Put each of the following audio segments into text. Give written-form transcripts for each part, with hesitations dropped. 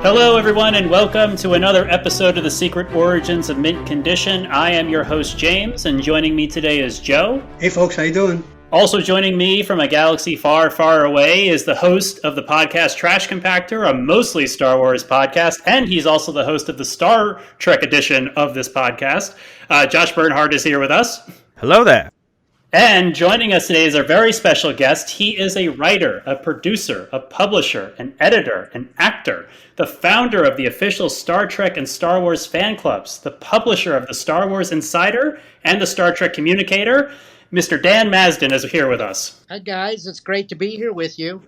Hello, everyone, and welcome to another episode of The Secret Origins of Mint Condition. I am your host, James, and joining me today is Joe. Hey, folks, how you doing? Also joining me from a galaxy far, far away is the host of the podcast Trash Compactor, a mostly Star Wars podcast, and he's also the host of the Star Trek edition of this podcast. Josh Bernhardt is here with us. Hello there. And joining us today is our very special guest. He is a writer, a producer, a publisher, an editor, an actor, the founder of the official Star Trek and Star Wars fan clubs, the publisher of the Star Wars Insider and the Star Trek Communicator. Mr. Dan Madsen is here with us. Hi, guys. It's great to be here with you.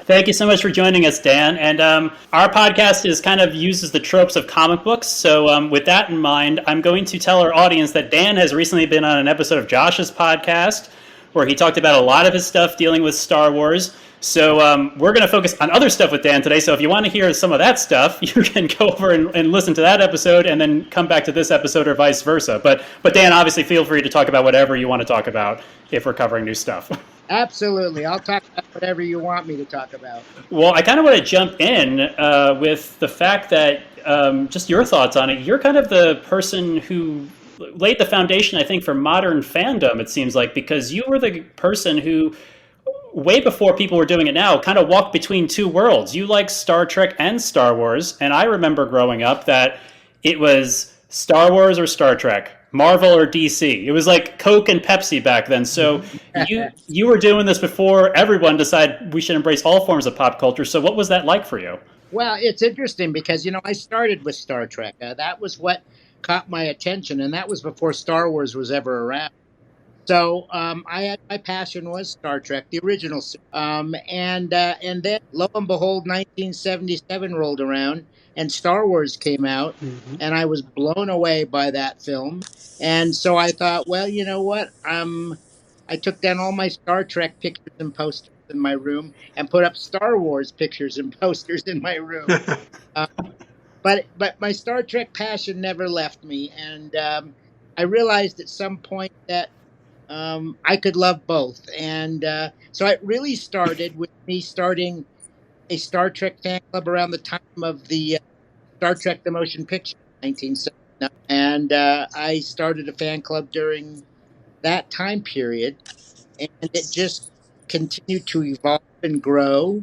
Thank you so much for joining us, Dan. And our podcast uses the tropes of comic books. So with that in mind, I'm going to tell our audience that Dan has recently been on an episode of Josh's podcast where he talked about a lot of his stuff dealing with Star Wars. So we're going to focus on other stuff with Dan today. So if you want to hear some of that stuff, you can go over and listen to that episode and then come back to this episode or vice versa. But Dan, obviously feel free to talk about whatever you want to talk about if we're covering new stuff. Absolutely. I'll talk about whatever you want me to talk about. Well, I kind of want to jump in with the fact that just your thoughts on it. You're kind of the person who laid the foundation, I think, for modern fandom, it seems like, because you were the person who, way before people were doing it now, kind of walked between two worlds. You like Star Trek and Star Wars, and I remember growing up that it was Star Wars or Star Trek, Marvel or DC. It was like Coke and Pepsi back then. So you were doing this before everyone decided we should embrace all forms of pop culture. So what was that like for you? Well, it's interesting because, I started with Star Trek. That was what caught my attention, and that was before Star Wars was ever around. So my passion was Star Trek, the original. And then, lo and behold, 1977 rolled around, and Star Wars came out, and I was blown away by that film. And so I thought, well, you know what? I took down all my Star Trek pictures and posters in my room and put up Star Wars pictures and posters in my room. But my Star Trek passion never left me, and I realized at some point that I could love both. And so it really started with me starting a Star Trek fan club around the time of the Star Trek The Motion Picture, 1979. And I started a fan club during that time period, and it just continued to evolve and grow.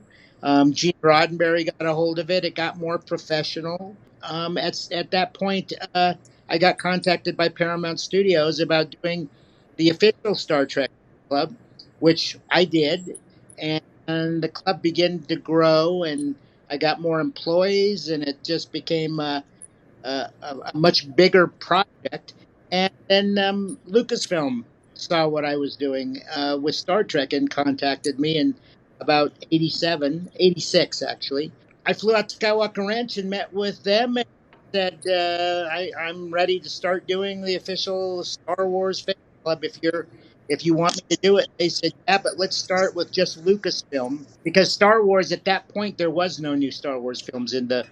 Gene Roddenberry got a hold of it. It got more professional. At that point, I got contacted by Paramount Studios about doing the official Star Trek club, which I did, and the club began to grow, and I got more employees, and it just became a much bigger project. And then Lucasfilm saw what I was doing with Star Trek and contacted me in about 86 actually. I flew out to Skywalker Ranch and met with them and said, I'm ready to start doing the official Star Wars fan club if you want me to do it. They said, yeah, but let's start with just Lucasfilm, because Star Wars at that point, there was no new Star Wars films in the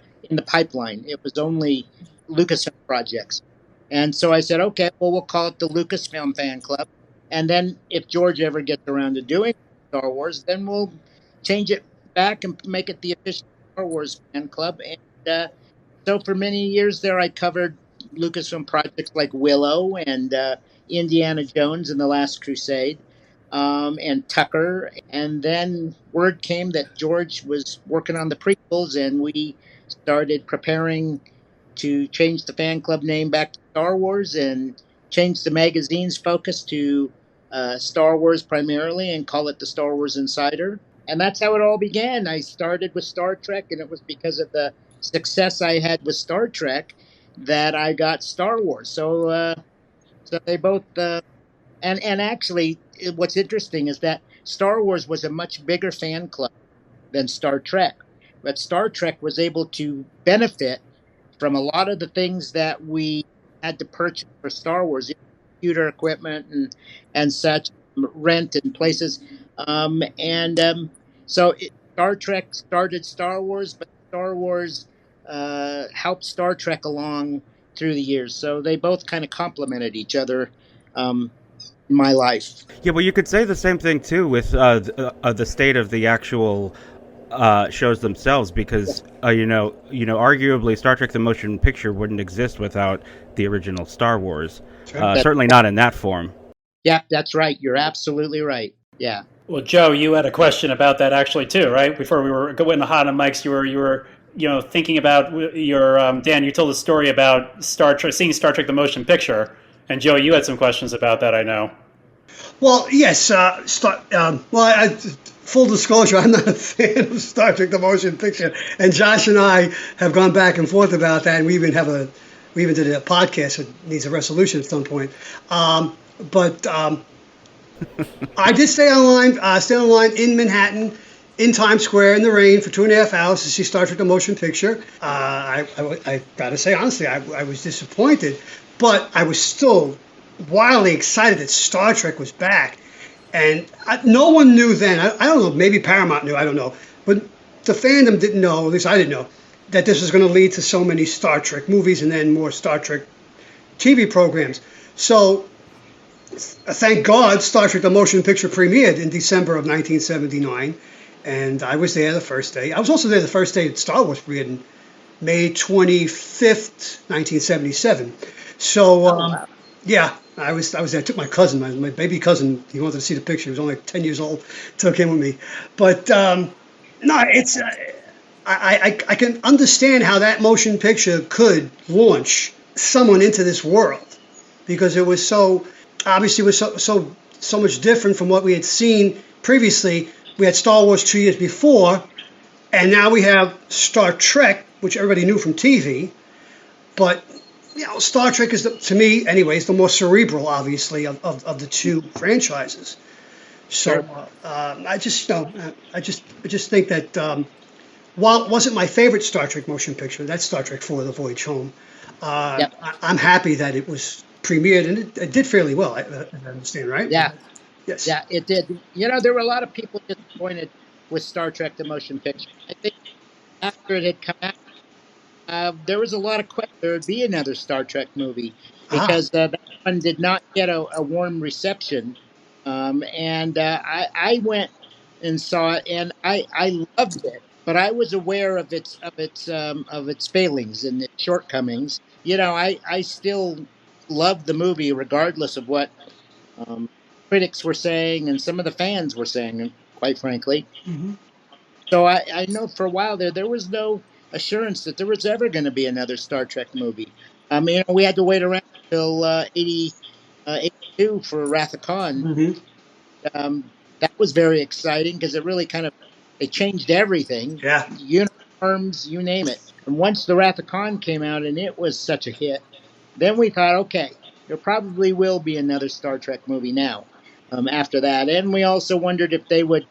pipeline. It was only Lucasfilm projects. And so I said, okay, well, we'll call it the Lucasfilm fan club. And then if George ever gets around to doing Star Wars, then we'll change it back and make it the official Star Wars fan club. And so for many years there, I covered Lucasfilm projects like Willow and Indiana Jones and the Last Crusade, and Tucker. And then word came that George was working on the prequels, and we started preparing to change the fan club name back to Star Wars and change the magazine's focus to Star Wars primarily and call it the Star Wars Insider. And that's how it all began. I started with Star Trek, and it was because of the success I had with Star Trek that I got Star Wars. So they both, and actually, what's interesting is that Star Wars was a much bigger fan club than Star Trek. But Star Trek was able to benefit from a lot of the things that we had to purchase for Star Wars, computer equipment and such, rent in places. So Star Trek started Star Wars, but Star Wars helped Star Trek along through the years. So they both kind of complemented each other in my life. Yeah, well, you could say the same thing, too, with the state of the actual shows themselves, because arguably Star Trek: The Motion Picture wouldn't exist without the original Star Wars. Sure. Certainly not in that form. Yeah, that's right. You're absolutely right. Yeah. Well, Joe, you had a question about that actually too, right? Before we were going hot on mics, you were thinking about your Dan. You told a story about Star Trek, seeing Star Trek: The Motion Picture, and Joe, you had some questions about that. I know. Well, yes. Full disclosure, I'm not a fan of Star Trek: The Motion Picture, and Josh and I have gone back and forth about that, and we even did a podcast that needs a resolution at some point. But I did stay online in Manhattan, in Times Square in the rain for 2.5 hours to see Star Trek: The Motion Picture. I got to say honestly, I was disappointed, but I was still wildly excited that Star Trek was back. And no one knew then. I don't know. Maybe Paramount knew. I don't know. But the fandom didn't know. At least I didn't know that this was going to lead to so many Star Trek movies and then more Star Trek TV programs. So thank God, Star Trek: The Motion Picture premiered in December of 1979, and I was there the first day. I was also there the first day that Star Wars premiered in May 25th, 1977. So Wow. yeah, I was there. I took my cousin, my baby cousin. He wanted to see the picture. He was only like 10 years old. Took him with me. But no, it's I can understand how that motion picture could launch someone into this world, because it was so obviously was so much different from what we had seen previously. We had Star Wars 2 years before, and now we have Star Trek, which everybody knew from TV. But Star Trek is, to me, anyways, the more cerebral, obviously, of the two franchises. So I just think that while it wasn't my favorite Star Trek motion picture, that's Star Trek 4: The Voyage Home. Yep. I'm happy that it was premiered, and it did fairly well. I understand, right? Yeah. Yes. Yeah, it did. There were a lot of people disappointed with Star Trek: The Motion Picture. I think after it had come out, there was a lot of question there would be another Star Trek movie, because that one did not get a warm reception. And I went and saw it, and I loved it. But I was aware of its failings and its shortcomings. I still loved the movie regardless of what um, critics were saying and some of the fans were saying, quite frankly. Mm-hmm. So I know for a while there was no assurance that there was ever going to be another Star Trek movie. We had to wait around until 82 for Wrath of Khan. Mm-hmm. That was very exciting because it really it changed everything. Yeah. Uniforms, you name it. And once the Wrath of Khan came out and it was such a hit, then we thought, okay, there probably will be another Star Trek movie now after that. And we also wondered if they would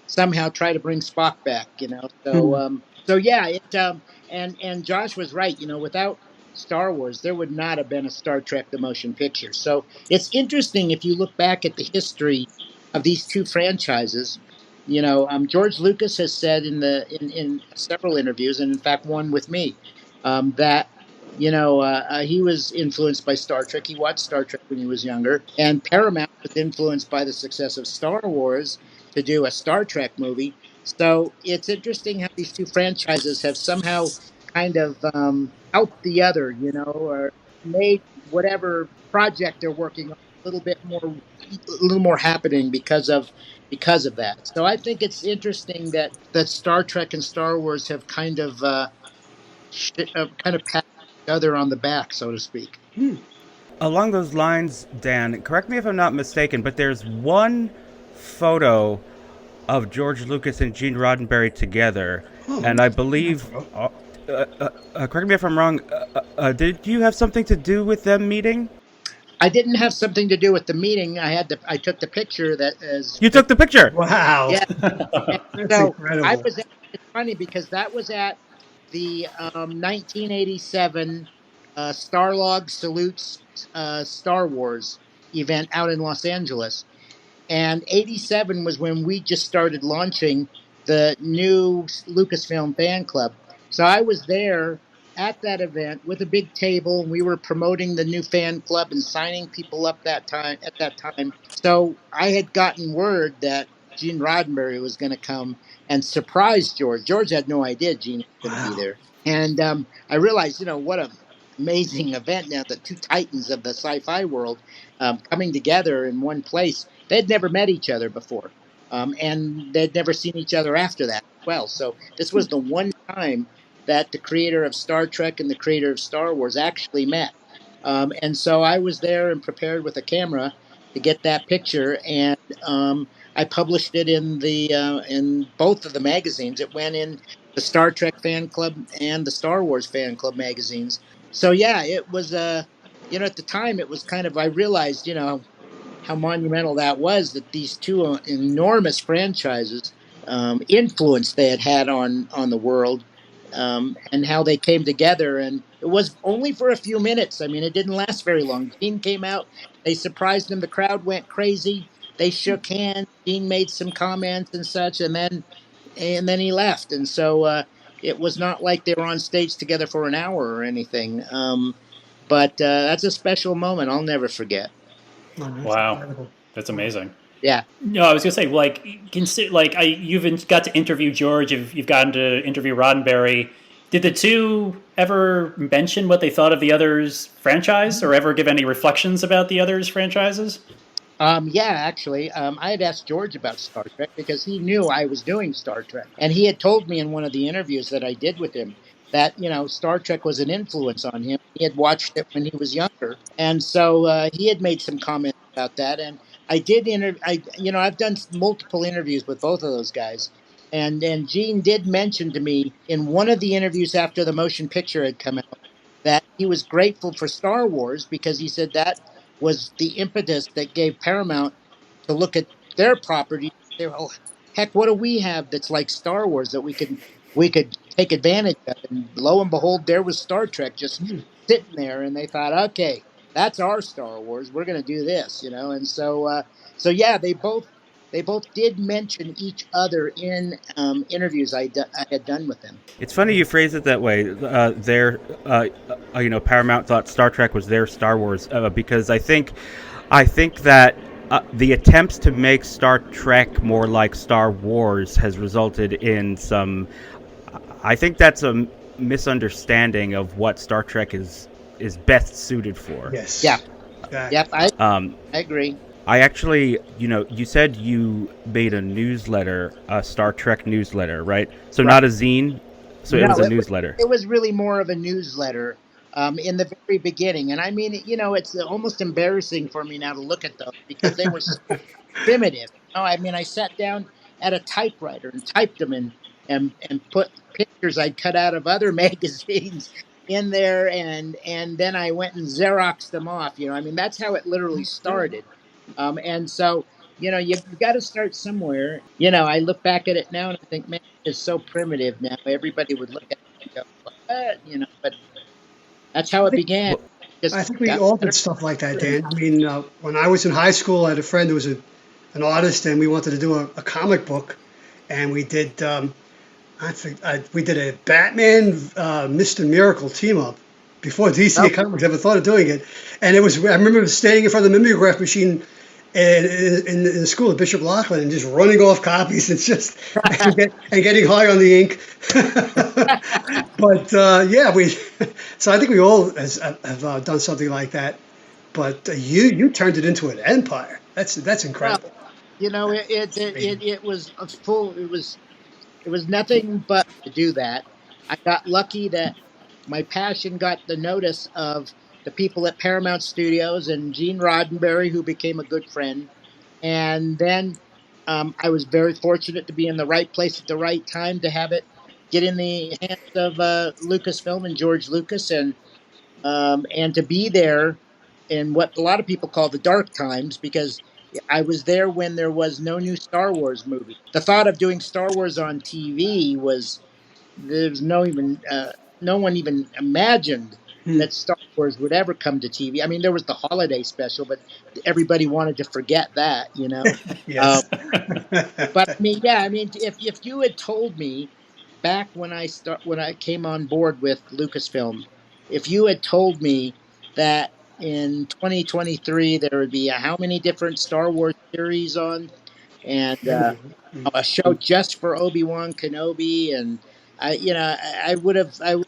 somehow try to bring Spock back, So yeah, and Josh was right. Without Star Wars, there would not have been a Star Trek: The Motion Picture. So it's interesting if you look back at the history of these two franchises. George Lucas has said in several interviews, and in fact one with me, that he was influenced by Star Trek. He watched Star Trek when he was younger, and Paramount was influenced by the success of Star Wars to do a Star Trek movie. So it's interesting how these two franchises have somehow kind of helped the other, or made whatever project they're working on a little more happening because of that. So I think it's interesting that Star Trek and Star Wars have kind of pat each other on the back, so to speak. Along those lines, Dan, correct me if I'm not mistaken, but there's one photo of George Lucas and Gene Roddenberry together, and I believe, correct me if I'm wrong, did you have something to do with them meeting? I didn't have something to do with the meeting. I took the picture that is. You took the picture. Wow. Yeah. That's So incredible. it's funny because that was at the 1987 Starlog Salutes Star Wars event out in Los Angeles. And 87 was when we just started launching the new Lucasfilm fan club. So I was there at that event with a big table, and we were promoting the new fan club and signing people up at that time. So I had gotten word that Gene Roddenberry was going to come and surprise George. George had no idea Gene was going to be there. And I realized, what an amazing event now, the two titans of the sci-fi world coming together in one place. They'd never met each other before. And they'd never seen each other after that as well. So this was the one time that the creator of Star Trek and the creator of Star Wars actually met. And so I was there and prepared with a camera to get that picture, and I published it in both of the magazines. It went in the Star Trek fan club and the Star Wars fan club magazines. So yeah, it was at the time it was kind of, I realized how monumental that was, that these two enormous franchises influence they had on the world, and how they came together. And it was only for a few minutes. I mean, it didn't last very long. Gene came out, they surprised him, the crowd went crazy, they shook hands, Gene made some comments and such, and then he left. And so it was not like they were on stage together for an hour or anything. But that's a special moment I'll never forget. Wow, incredible. That's amazing. Yeah. No, I was gonna say, you've got to interview George. You've gotten to interview Roddenberry. Did the two ever mention what they thought of the other's franchise, or ever give any reflections about the other's franchises? Yeah, actually, I had asked George about Star Trek because he knew I was doing Star Trek, and he had told me in one of the interviews that I did with him that Star Trek was an influence on him. He had watched it when he was younger, and so he had made some comments about that. And I did I've done multiple interviews with both of those guys, and Gene did mention to me in one of the interviews after the motion picture had come out that he was grateful for Star Wars because he said that was the impetus that gave Paramount to look at their property and say, "Well, heck, what do we have that's like Star Wars that we could take advantage of?" And lo and behold, there was Star Trek just sitting there, and they thought, "Okay, that's our Star Wars. We're going to do this," And so yeah, they both did mention each other in interviews I had done with them. It's funny you phrase it that way. Paramount thought Star Trek was their Star Wars because I think that the attempts to make Star Trek more like Star Wars has resulted in some. I think that's a misunderstanding of what Star Trek is best suited for. Yes. Yeah. Yep. I agree. I actually, you said you made a newsletter, a Star Trek newsletter, right? So right. Not a zine. So it was a newsletter. It was really more of a newsletter in the very beginning. And I mean, it's almost embarrassing for me now to look at those because they were so primitive. I mean, I sat down at a typewriter and typed them and put pictures I'd cut out of other magazines in there. And then I went and Xeroxed them off. I mean, that's how it literally started. And so, you've got to start somewhere. I look back at it now and I think, man, it's so primitive now. Everybody would look at it and go, what? But that's how it began. I think we all did stuff like that, Dan. I mean, when I was in high school, I had a friend who was an artist, and we wanted to do a comic book, and we did we did a Batman Mr. Miracle team up before DC Comics ever thought of doing it, and I remember standing in front of the mimeograph machine in the school at Bishop Lachlan and just running off copies and just and getting high on the ink. But so I think we all have done something like that. But you turned it into an empire. That's incredible. Well, it was full. It was nothing but to do that. I got lucky that my passion got the notice of the people at Paramount Studios and Gene Roddenberry, who became a good friend. And then I was very fortunate to be in the right place at the right time to have it get in the hands of Lucasfilm and George Lucas, and to be there in what a lot of people call the dark times, because I was there when there was no new Star Wars movie. The thought of doing Star Wars on TV there's no one even imagined that Star Wars would ever come to TV. I mean, there was the holiday special, but everybody wanted to forget that, Yes. But I mean, if you had told me back when I came on board with Lucasfilm, if you had told me that in 2023 there would be how many different Star Wars series on and a show just for Obi-Wan Kenobi, and I would have said,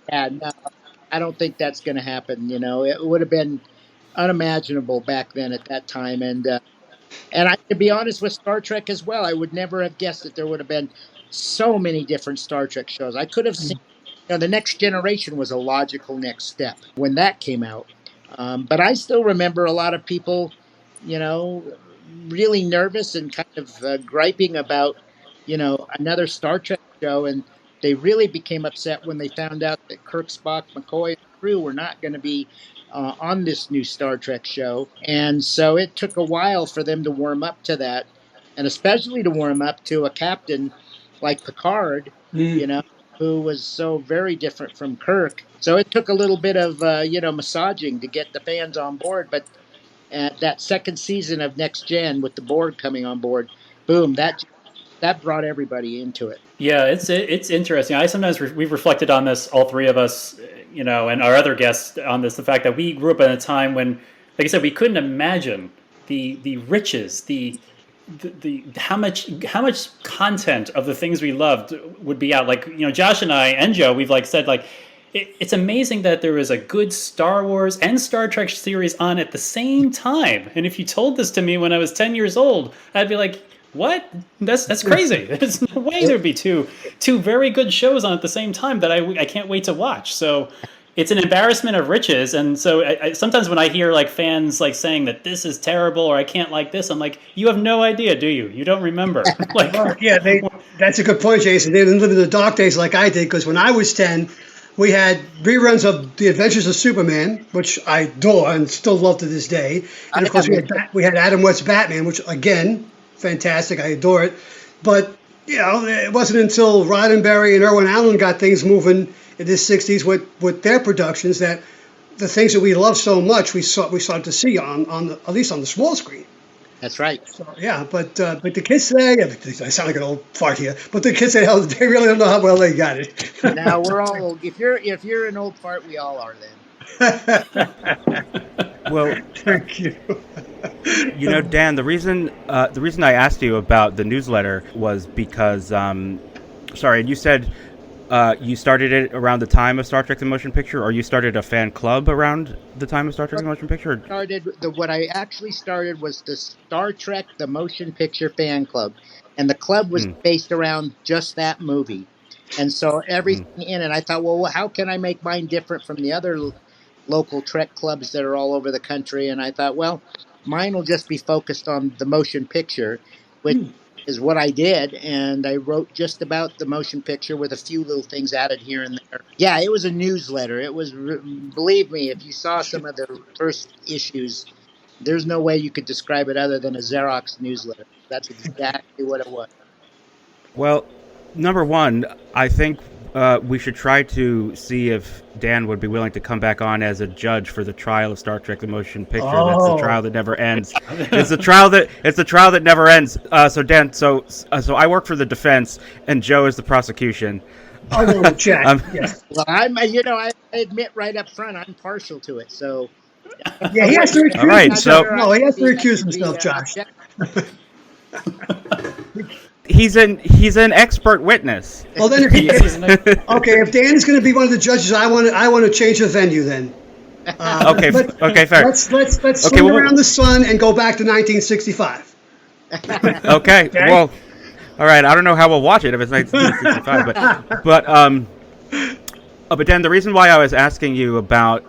yeah, no, I don't think that's going to happen. It would have been unimaginable back then at that time, and I, to be honest, with Star Trek as well, I would never have guessed that there would have been so many different Star Trek shows. I could have seen, the Next Generation was a logical next step when that came out. But I still remember a lot of people, you know, really nervous and kind of griping about, another Star Trek show. And they really became upset when they found out that Kirk, Spock, McCoy, and crew were not going to be on this new Star Trek show. And so it took a while for them to warm up to that, and especially to warm up to a captain like Picard, who was so very different from Kirk. So it took a little bit of, massaging to get the fans on board. But at that second season of Next Gen with the board coming on board, boom, that brought everybody into it. Yeah, it's interesting. I sometimes we've reflected on this, all three of us, and our other guests on this. The fact that we grew up in a time when, like I said, we couldn't imagine the riches, the how much content of the things we loved would be out. Like Josh and I and Joe, we've said it's amazing that there was a good Star Wars and Star Trek series on at the same time. And if you told this to me when I was 10 years old, I'd be like, what? That's crazy. There's no way there'd be two very good shows on at the same time that I can't wait to watch. So it's an embarrassment of riches. And so I sometimes when I hear fans saying that this is terrible or I can't like this, I'm like, you have no idea, do you? You don't remember. That's a good point, Jason. They didn't live in the dark days like I did, because when I was 10, we had reruns of The Adventures of Superman, which I adore and still love to this day. And of course, we had Adam West's Batman, which again, fantastic. I adore it. But, it wasn't until Roddenberry and Irwin Allen got things moving in the 60s with their productions that the things that we love so much, we started to see on at least on the small screen. That's right. So, yeah, but the kids today, I sound like an old fart here, but the kids today, they really don't know how well they got it. Now we're all old. If you're an old fart, we all are then. Well, thank you. Dan, the reason I asked you about the newsletter was because, sorry, you said you started it around the time of Star Trek: The Motion Picture, or you started a fan club around the time of Star Trek: The Motion Picture? What I actually started was the Star Trek: The Motion Picture fan club, and the club was based around just that movie. And so everything in it, I thought, well, how can I make mine different from the other local Trek clubs that are all over the country? And I thought, well, mine will just be focused on the motion picture, which is what I did. And I wrote just about the motion picture with a few little things added here and there. Yeah, it was a newsletter. It was, believe me, if you saw some of the first issues, there's no way you could describe it other than a Xerox newsletter. That's exactly what it was. Well, number one, I think we should try to see if Dan would be willing to come back on as a judge for the trial of Star Trek: The Motion Picture. Oh. That's the trial that never ends. It's the trial that never ends. So Dan, so I work for the defense, and Joe is the prosecution. I'll go to chat. Yes. Well, I admit right up front, I'm partial to it. So yeah, he has to recuse. All right, so he has to recuse himself, Josh. He's an expert witness. Well, then, if Dan is going to be one of the judges, I want to change the venue then. Okay, fair. Let's swing around the sun and go back to 1965. Okay. Well, all right. I don't know how we'll watch it if it's 1965, but Dan, the reason why I was asking you about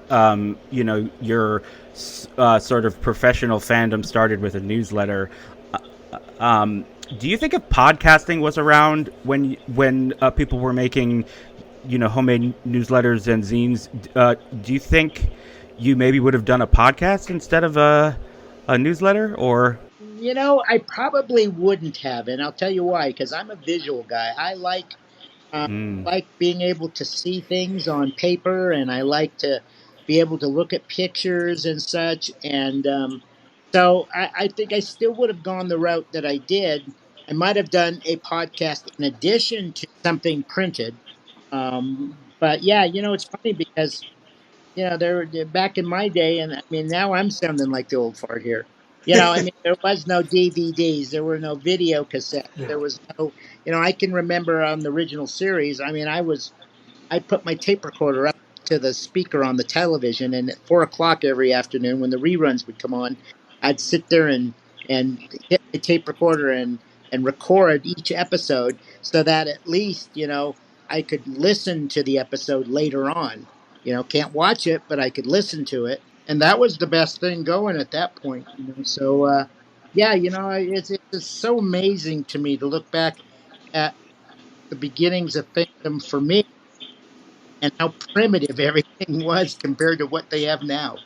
your sort of professional fandom started with a newsletter. Do you think if podcasting was around when people were making, homemade newsletters and zines, do you think you maybe would have done a podcast instead of a newsletter? Or I probably wouldn't have, and I'll tell you why. Because I'm a visual guy. I like being able to see things on paper, and I like to be able to look at pictures and such. And so I think I still would have gone the route that I did. I might have done a podcast in addition to something printed. But yeah, it's funny because, they're back in my day, and I mean, now I'm sounding like the old fart here. I mean, there was no DVDs, there were no video cassettes, there was no, I can remember on the original series. I mean, I put my tape recorder up to the speaker on the television, and at 4 o'clock every afternoon, when the reruns would come on, I'd sit there and hit the tape recorder and record each episode, so that at least I could listen to the episode later on. Can't watch it, but I could listen to it, and that was the best thing going at that point. So yeah, it's just so amazing to me to look back at the beginnings of fandom for me, and how primitive everything was compared to what they have now.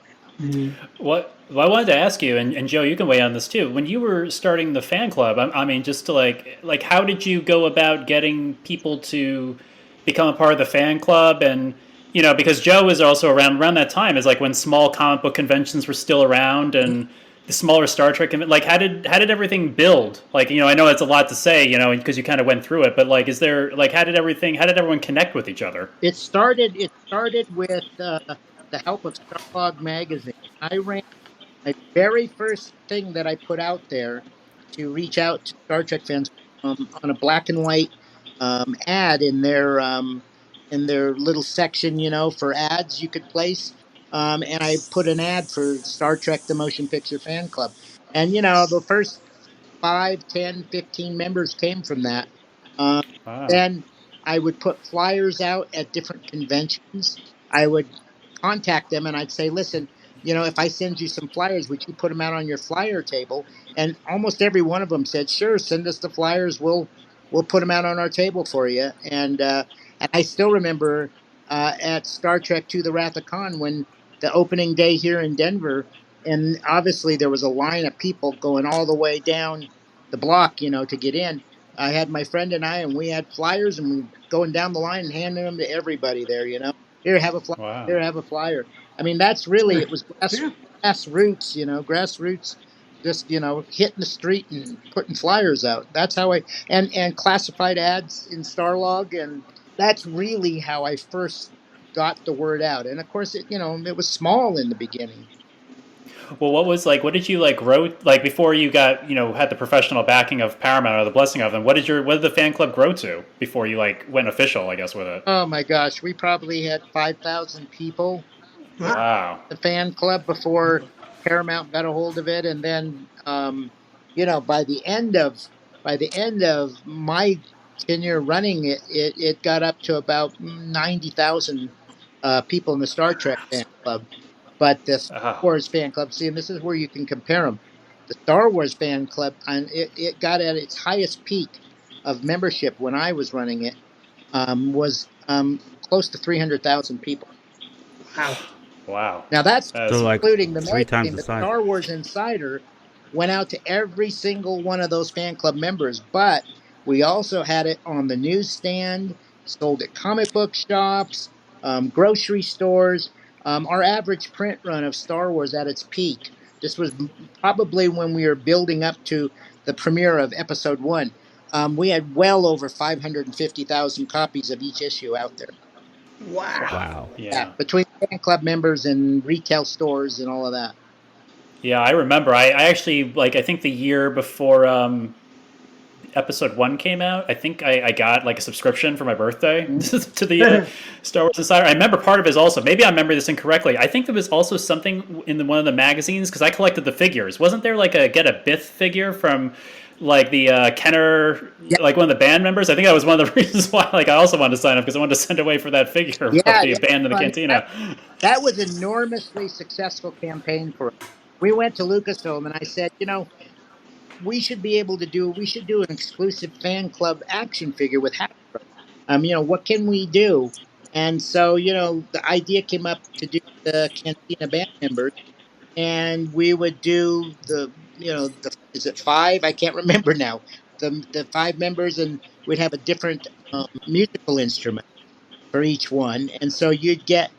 What well, I wanted to ask you, and Joe, you can weigh on this too. When you were starting the fan club, I mean, just to how did you go about getting people to become a part of the fan club? And because Joe was also around that time, is like when small comic book conventions were still around, and the smaller Star Trek. How did everything build? I know it's a lot to say, because you kind of went through it, but is there how did everyone connect with each other? It started with the help of Starlog magazine. I ran my very first thing that I put out there to reach out to Star Trek fans, on a black and white ad in their little section, for ads you could place. And I put an ad for Star Trek: The Motion Picture Fan Club, and the first 5, 10, 15 members came from that. Um, Wow. then I would put flyers out at different conventions. I would contact them and I'd say, listen, if I send you some flyers, would you put them out on your flyer table? And almost every one of them said, sure, send us the flyers. We'll put them out on our table for you. And I still remember at Star Trek To the Wrath of Khan, when the opening day here in Denver, and obviously there was a line of people going all the way down the block, to get in. I had my friend and I, and we had flyers, and we going down the line and handing them to everybody there. Here, have a flyer. Wow. Here, have a flyer. I mean, that's really, it was Yeah. grassroots, just hitting the street and putting flyers out. That's how and classified ads in Starlog, and that's really how I first got the word out. And of course, it was small in the beginning. Well, what did you wrote before you got had the professional backing of Paramount or the blessing of them? What did the fan club grow to before you went official, I guess, with it? Oh my gosh, we probably had 5,000 people in Wow. the fan club before Paramount got a hold of it, and then by the end of my tenure running it, it got up to about 90,000 people in the Star Trek fan club. But the Star Ah. Wars fan club, see, and this is where you can compare them. The Star Wars fan club, and it got at its highest peak of membership when I was running it, was close to 300,000 people. Wow. Wow. Now that's So like including the 3 times magazine. the The size. Star Wars Insider went out to every single one of those fan club members, but we also had it on the newsstand, sold at comic book shops, grocery stores. Our average print run of Star Wars at its peak, this was probably when we were building up to the premiere of Episode 1. We had well over 550,000 copies of each issue out there. Wow. Wow. Yeah, Yeah. between fan club members and retail stores and all of that. Yeah, I remember. I actually I think the year before episode 1 came out, I think I got a subscription for my birthday to the Star Wars Insider. I remember part of it is also, maybe I remember this incorrectly, I think there was also something in one of the magazines, because I collected the figures. Wasn't there a get a Bith figure from the Kenner, Yeah, one of the band members? I think that was one of the reasons why I also wanted to sign up, because I wanted to send away for that figure of yeah, the yeah. band in the I mean, cantina. that was enormously successful campaign for us. We went to Lucasfilm and I said, we should do an exclusive fan club action figure with Hasbro. What can we do? And so, the idea came up to do the Cantina band members, and we would do is it five? I can't remember now. The five members, and we'd have a different musical instrument for each one, and so you'd get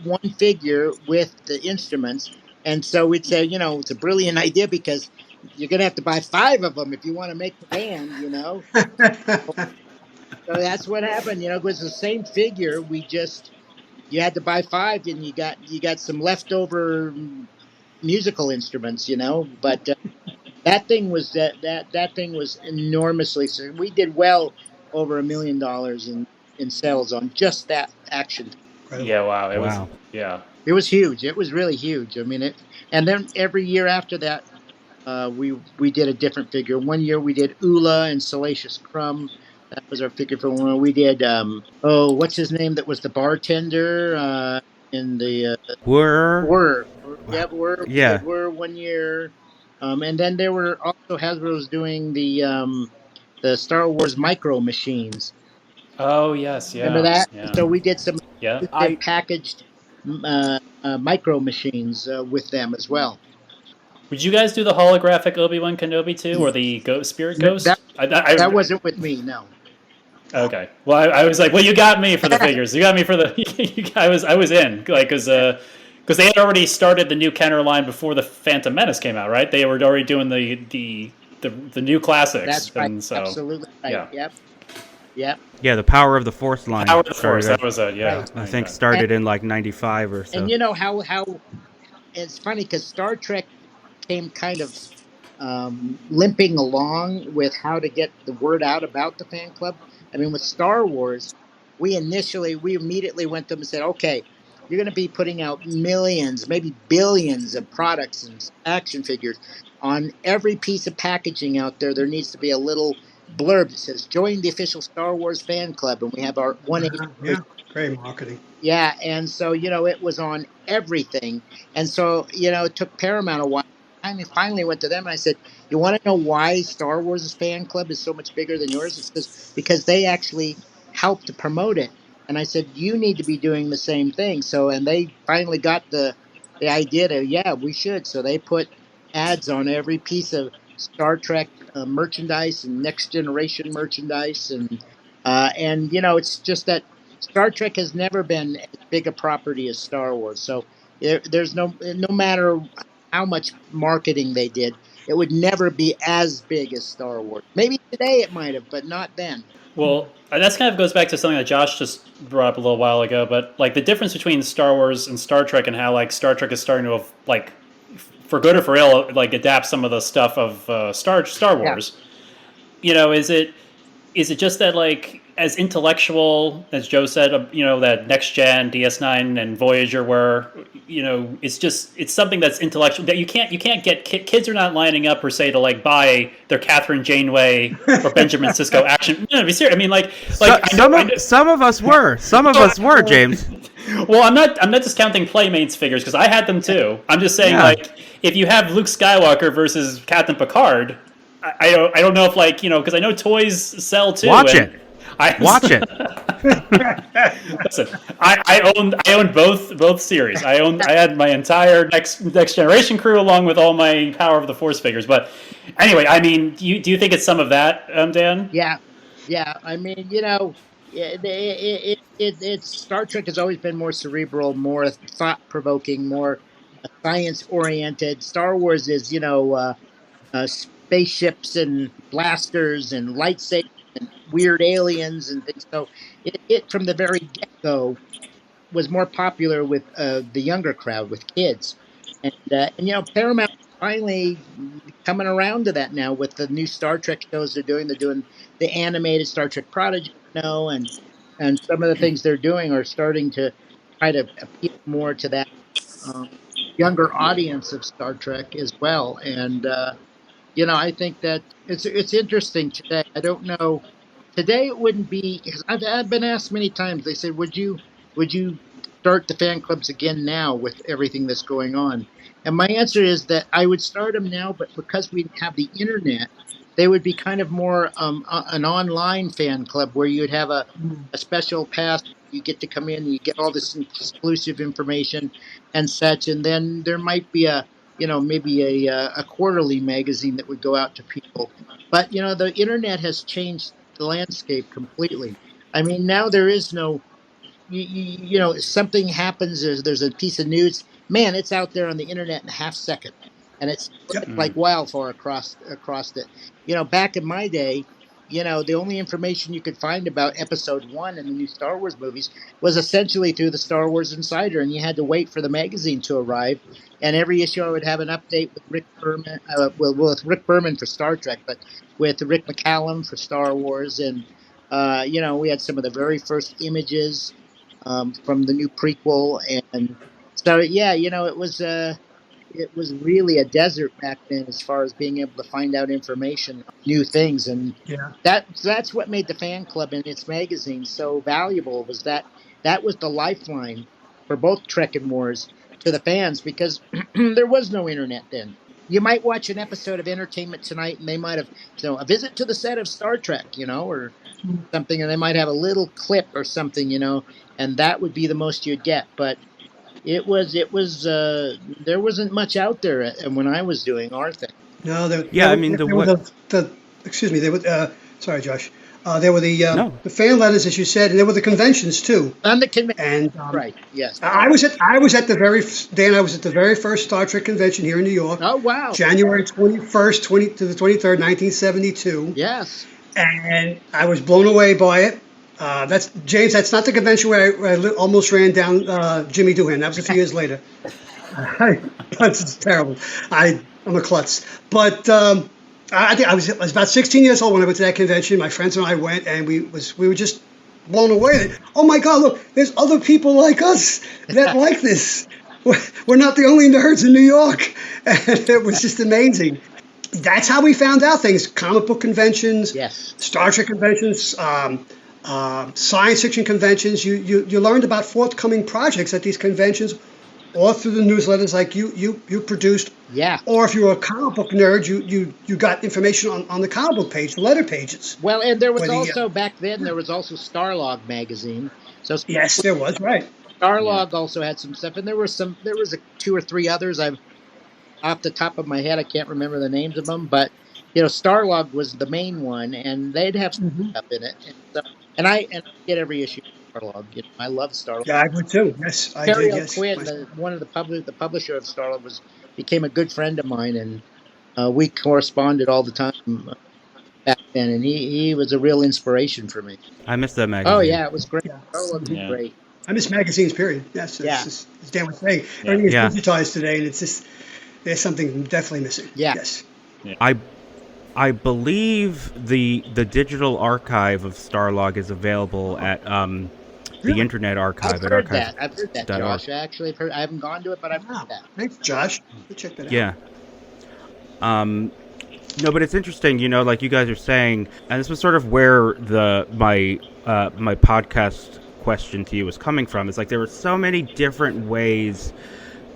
one figure with the instruments. And so we'd say, it's a brilliant idea, because you're going to have to buy five of them if you want to make the band. So that's what happened. It was the same figure. You had to buy five, and you got some leftover musical instruments, but that thing was that thing was enormously. So we did well over $1 million in sales on just that action. Incredible. Yeah, wow. It was, Wow. yeah. It was huge. It was really huge. I mean, and then every year after that, we did a different figure. One year we did Ula and Salacious Crumb. That was our figure for one. We did what's his name? That was the bartender in the Were Whir. wow. Yep, Whir. We Yeah. did Whir one year, and then there were also Hasbro was doing the Star Wars micro machines. Oh, yes, Remember yeah, that? yeah, So we did some yeah. I packaged micro machines with them as well. Would you guys do the holographic Obi-Wan Kenobi too, or the Spirit That Ghost? that wasn't with me. No. Okay. Well, I was like, well, you got me for the figures. You got me for the. I was in like because they had already started the new Kenner line before the Phantom Menace came out, right? They were already doing the new classics, That's right. and so Absolutely right. yeah. Yep. Yep. yeah, the Power of the Force line Power of the Force. started. That was it. Yeah. Right. I think Okay. started in like '95 or so. And you know how it's funny because Star Trek came kind of limping along with how to get the word out about the fan club. I mean, with Star Wars, we immediately went to them and said, okay, you're going to be putting out millions, maybe billions of products and action figures. On every piece of packaging out there, there needs to be a little blurb that says, join the official Star Wars fan club. And we have our 180. Yeah, great marketing. Yeah, and so it was on everything, and so it took Paramount a while. I finally went to them and I said, "You want to know why Star Wars' fan club is so much bigger than yours?" It's because they actually helped to promote it. And I said, "You need to be doing the same thing." So, and they finally got the idea to, yeah, we should. So they put ads on every piece of Star Trek merchandise and Next Generation merchandise, and it's just that Star Trek has never been as big a property as Star Wars. So there's no matter how much marketing they did, it would never be as big as Star Wars. Maybe today it might have, but not then. Well, that's kind of goes back to something that Josh just brought up a little while ago. But like the difference between Star Wars and Star Trek, and how like Star Trek is starting to like, for good or for ill, like adapt some of the stuff of Star Yeah. Wars. Is it just that like as intellectual as Joe said, that next gen DS9 and Voyager were, it's something that's intellectual that you can't get kids are not lining up per se to like buy their Catherine Janeway or Benjamin Sisko action. No, be serious. I mean, like Some of us were. Some of us were, James. Well, I'm not discounting Playmates figures because I had them too. I'm just saying Yeah. like if you have Luke Skywalker versus Captain Picard. I don't know if because I know toys sell too. Watch it. Watch it. Listen, I owned both series. I had my entire next generation crew along with all my Power of the Force figures. But anyway, I mean, do you think it's some of that, Dan? Yeah, yeah. I mean, it's Star Trek has always been more cerebral, more thought provoking, more science oriented. Star Wars is spaceships and blasters and lightsabers and weird aliens and things. So it from the very get go was more popular with the younger crowd, with kids, and Paramount finally coming around to that now with the new Star Trek shows they're doing. They're doing the animated Star Trek Prodigy, and some of the things they're doing are starting to try to appeal more to that um, younger audience of Star Trek as well. And I think that it's interesting today. I don't know. Today it wouldn't be because I've been asked many times. They said, "Would you start the fan clubs again now with everything that's going on?" And my answer is that I would start them now, but because we have the internet, they would be kind of more an online fan club where you'd have a special pass. You get to come in, and you get all this exclusive information and such, and then there might be maybe a quarterly magazine that would go out to people. But the internet has changed the landscape completely. I mean, now there is no something happens, there's a piece of news, man, it's out there on the internet in a half second, and it's Yep. like wildfire across it. Back in my day, the only information you could find about Episode 1 and the new Star Wars movies was essentially through the Star Wars Insider, and you had to wait for the magazine to arrive. And every issue I would have an update with Rick Berman, with Rick Berman for Star Trek, but with Rick McCallum for Star Wars. And, we had some of the very first images from the new prequel. And so, yeah, it was really a desert back then as far as being able to find out information, new things, and Yeah. that's what made the fan club and its magazine so valuable. Was that was the lifeline for both Trek and Wars to the fans, because there was no internet then. You might watch an episode of Entertainment Tonight, and they might have, a visit to the set of Star Trek, or something, and they might have a little clip or something, and that would be the most you'd get. But it was there wasn't much out there when I was doing our thing. No, excuse me, they were, sorry, Josh. There were the fan letters, as you said, and there were the conventions too. And the convention, and right? Yes. I was at the very first Star Trek convention here in New York. Oh wow! January 21st, to the 23rd, 1972. Yes. And I was blown away by it. That's James. That's not the convention where I almost ran down Jimmy Doohan. That was a few years later. That's terrible. I'm a klutz. But I think I was about 16 years old when I went to that convention. My friends and I went, and we were just blown away. Oh my God! Look, there's other people like us that like this. We're not the only nerds in New York, and it was just amazing. That's how we found out things. Comic book conventions, yes, Star Trek conventions. Science fiction conventions. You learned about forthcoming projects at these conventions, or through the newsletters like you produced. Yeah. Or if you were a comic book nerd, you got information on the comic book page, the letter pages. Well, and there was also back then there was also Starlog magazine. So yes, there was, right. Starlog also had some stuff, and there was 2 or 3 others. I've off the top of my head I can't remember the names of them, but Starlog was the main one, and they'd have some stuff in it. And I get every issue of Starlog. I love Starlog. Yeah, I would too. Yes, I Terry did. Yes, Quinn, one of the publisher of Starlog, became a good friend of mine, and we corresponded all the time back then. And he was a real inspiration for me. I missed that magazine. Oh yeah, it was great. Yeah. Starlog was great. I miss magazines. Period. Yes. As Dan was saying, everything is digitized today, and it's just there's something definitely missing. Yeah. Yes. Yeah. I believe the digital archive of Starlog is available at the Internet Archive. I've heard that, Josh. Actually, I haven't gone to it, but I've heard that. Thanks, Josh. We'll check that out. Yeah. No, but it's interesting, like you guys are saying, and this was sort of where my podcast question to you was coming from. It's like there were so many different ways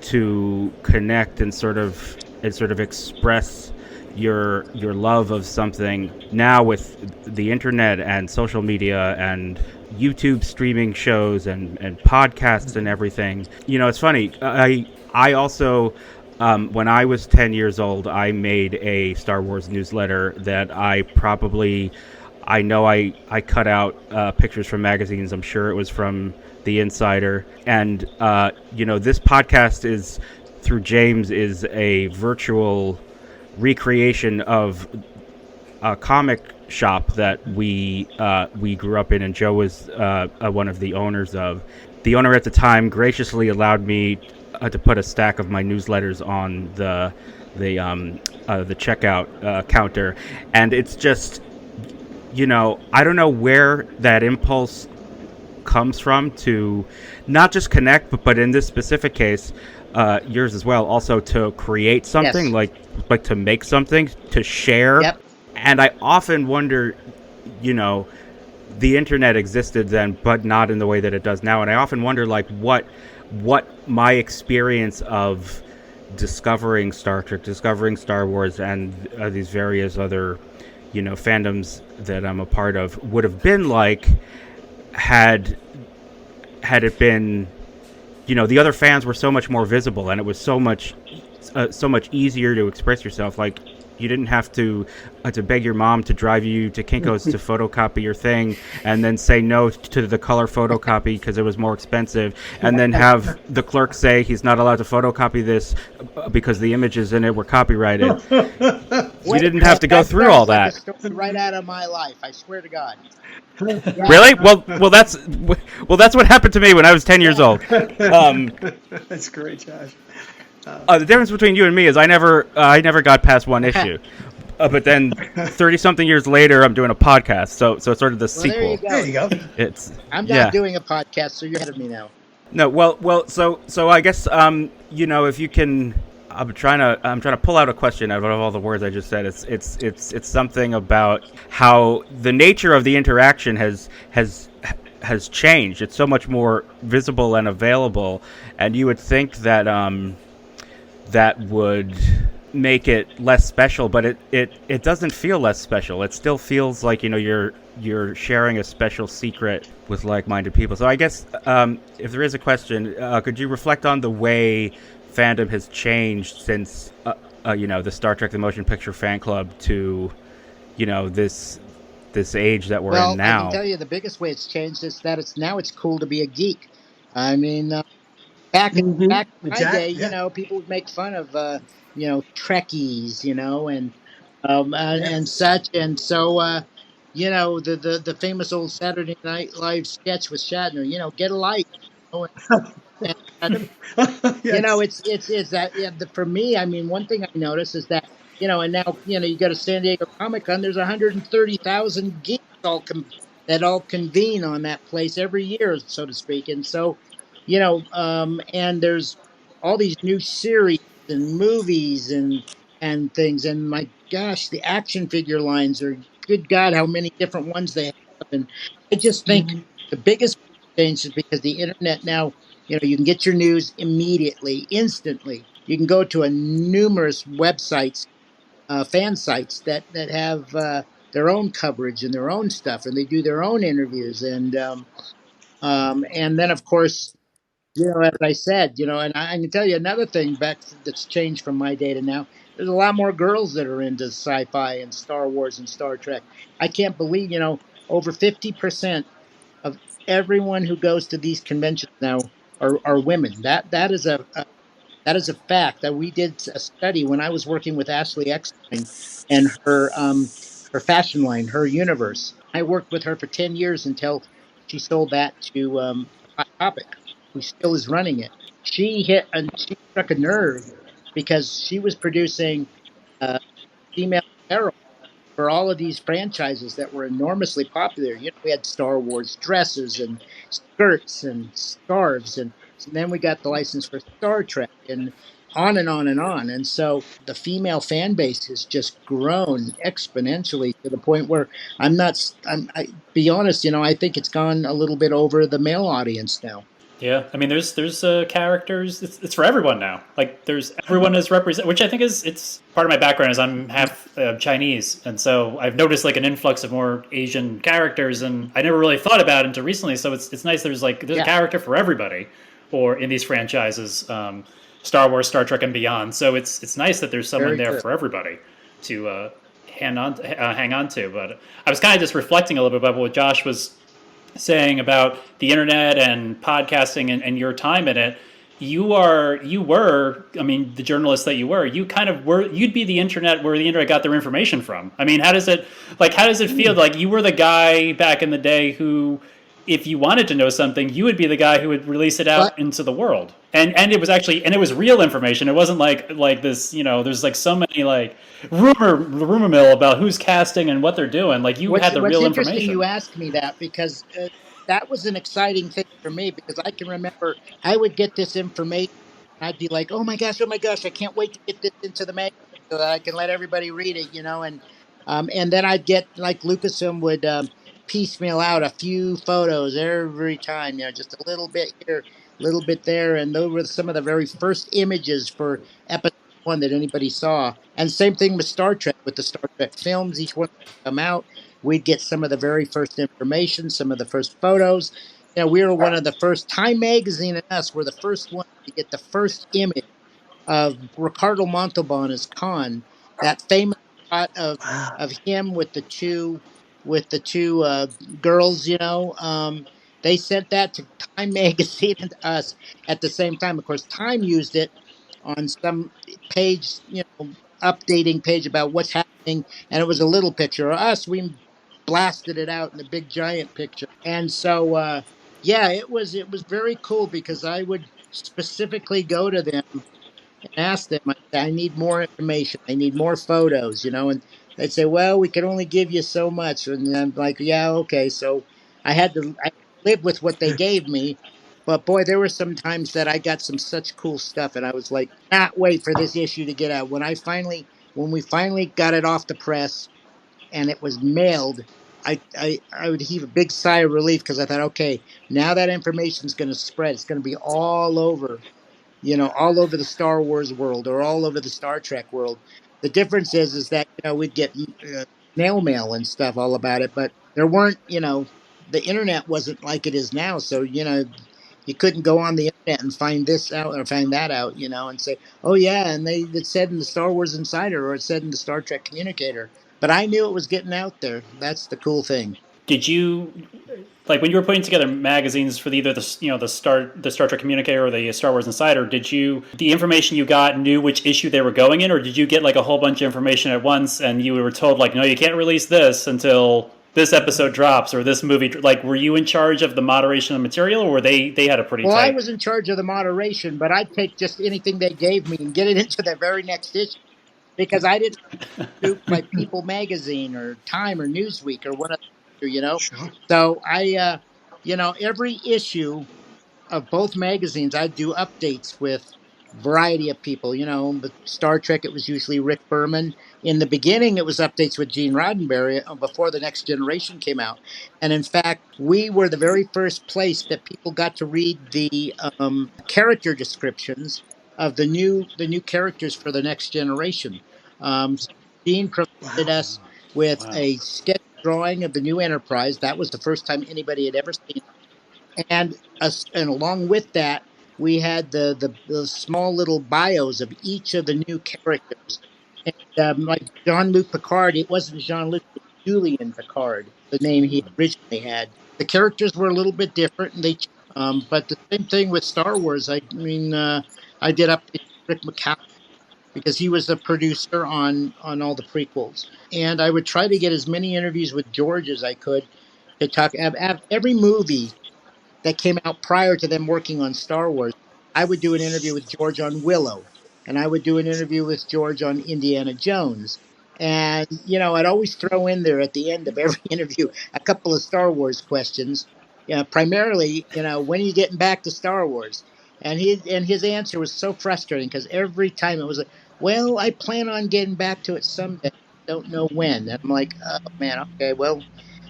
to connect and sort of express your love of something. Now with the internet and social media and YouTube streaming shows and podcasts and everything, it's funny. I also when I was 10 years old, I made a Star Wars newsletter that I cut out pictures from magazines. I'm sure it was from the Insider, and this podcast is through James is a virtual recreation of a comic shop that we grew up in, and Joe was one of the owners of. The owner at the time graciously allowed me to put a stack of my newsletters on the checkout counter, and it's just I don't know where that impulse comes from to not just connect, but in this specific case, yours as well, also to create something, like to make something, to share. Yep. And I often wonder, the internet existed then, but not in the way that it does now. And I often wonder, like, what my experience of discovering Star Trek, discovering Star Wars, and these various other, fandoms that I'm a part of would have been like had it been, the other fans were so much more visible, and it was so much easier to express yourself. Like, you didn't have to beg your mom to drive you to Kinko's to photocopy your thing, and then say no to the color photocopy because it was more expensive, and then have the clerk say he's not allowed to photocopy this because the images in it were copyrighted. You didn't have to go through all that. Like a story right out of my life. I swear to God. Yeah. Really? Well, that's what happened to me when I was 10 years old. That's great, Josh. The difference between you and me is I never got past one issue, but then 30-something years later, I'm doing a podcast. So it's sort of the sequel. There you go. I'm not doing a podcast, so you're ahead of me now. No, well, so I guess if you can, I'm trying to pull out a question out of all the words I just said. It's something about how the nature of the interaction has changed. It's so much more visible and available, and you would think that that would make it less special, but it doesn't feel less special. It still feels like you're sharing a special secret with like-minded people. So I guess if there is a question, could you reflect on the way fandom has changed since the Star Trek the Motion Picture fan club to this age that we're in now? I can tell you the biggest way it's changed is that it's cool to be a geek. I mean, back in my day, people would make fun of Trekkies, and such, and so the famous old Saturday Night Live sketch with Shatner, get a life, and Yes. it's that for me. I mean, one thing I noticed is that and now you go to San Diego Comic Con. There's 130,000 geeks that all convene on that place every year, so to speak, and so and there's all these new series and movies and things, and my gosh, the action figure lines are, good God, how many different ones they have, and I just think the biggest change is because the internet now. You can get your news immediately, instantly. You can go to a numerous websites, fan sites that have their own coverage and their own stuff, and they do their own interviews, and then of course, as I said, and I can tell you another thing that's changed from my day to now. There's a lot more girls that are into sci-fi and Star Wars and Star Trek. I can't believe, over 50% of everyone who goes to these conventions now are women. That is a fact. That we did a study when I was working with Ashley Eckstein and her fashion line, her universe. I worked with her for 10 years until she sold that to Hot Topic, who still is running it. She struck a nerve because she was producing female apparel for all of these franchises that were enormously popular. We had Star Wars dresses and skirts and scarves, and then we got the license for Star Trek, and on and on and on. And so the female fan base has just grown exponentially to the point where I be honest, I think it's gone a little bit over the male audience now. Yeah, I mean, there's characters. It's for everyone now. Like everyone is represent, which I think it's part of my background is I'm half Chinese, and so I've noticed like an influx of more Asian characters, and I never really thought about it until recently. So it's nice. There's a character for everybody, or in these franchises, Star Wars, Star Trek, and beyond. So it's nice that there's someone there for everybody to hang on to. But I was kind of just reflecting a little bit about what Josh was saying about the internet and podcasting and your time in it. You were, I mean, the journalist that you were, you'd be the internet where the internet got their information from. I mean, how does it feel? Like you were the guy back in the day who, if you wanted to know something, you would be the guy who would release it out into the world. And it was real information. It wasn't like this, there's like so many like rumor mill about who's casting and what they're doing. Like you had the real information. Interesting you asked me that because that was an exciting thing for me, because I can remember I would get this information. I'd be like, oh my gosh, I can't wait to get this into the magazine so that I can let everybody read it, and then I'd get, like, Lucasfilm would piecemeal out a few photos every time, just a little bit here, a little bit there, and those were some of the very first images for episode 1 that anybody saw. And same thing with Star Trek, with the Star Trek films. Each one would come out, we'd get some of the very first information, some of the first photos. We were one of the first. Time Magazine and us were the first one to get the first image of Ricardo Montalban as Khan, that famous shot of him with the two girls. They sent that to Time magazine and to us at the same time. Of course, Time used it on some page, updating page about what's happening, and it was a little picture. Us, we blasted it out in a big giant picture, and so yeah, it was very cool because I would specifically go to them and ask them, I need more information. I need more photos, and they'd say, well, we can only give you so much. And I'm like, yeah, okay. So I live with what they gave me. But boy, there were some times that I got such cool stuff. And I was like, not wait for this issue to get out. When we finally got it off the press and it was mailed, I would heave a big sigh of relief because I thought, okay, now that information is going to spread. It's going to be all over the Star Wars world or all over the Star Trek world. The difference is that we'd get snail mail and stuff all about it, but there weren't, the internet wasn't like it is now. So you couldn't go on the internet and find this out or find that out, and say, oh yeah, and it said in the Star Wars Insider or it said in the Star Trek Communicator. But I knew it was getting out there. That's the cool thing. Did you like when you were putting together magazines for either the Star Trek Communicator or the Star Wars Insider? Did you the information you got knew which issue they were going in, or did you get like a whole bunch of information at once and you were told like, no, you can't release this until this episode drops or this movie? Like, were you in charge of the moderation of material, or were they had a pretty Well, I tight? was in charge of the moderation, but I'd take just anything they gave me and get it into the very next issue because I didn't scooped by People Magazine or Time or Newsweek or whatever. Sure. So every issue of both magazines, I do updates with variety of people. With Star Trek, it was usually Rick Berman. In the beginning, it was updates with Gene Roddenberry before the Next Generation came out. And in fact, we were the very first place that people got to read the character descriptions of the new characters for the Next Generation. So Gene provided Wow. us with Wow. a sketch drawing of the new Enterprise. That was the first time anybody had ever seen, and along with that, we had the small little bios of each of the new characters. And like Jean-Luc Picard, it wasn't Jean-Luc, it was Julian Picard, the name he originally had. The characters were a little bit different, and but the same thing with Star Wars. I mean, I did up Rick McCall because he was the producer on all the prequels, and I would try to get as many interviews with George as I could to talk. Every movie that came out prior to them working on Star Wars, I would do an interview with George on Willow, and I would do an interview with George on Indiana Jones. And, I'd always throw in there at the end of every interview a couple of Star Wars questions. Primarily, when are you getting back to Star Wars? And his answer was so frustrating because every time it was like, well, I plan on getting back to it someday. Don't know when. And I'm like, oh man, okay, well,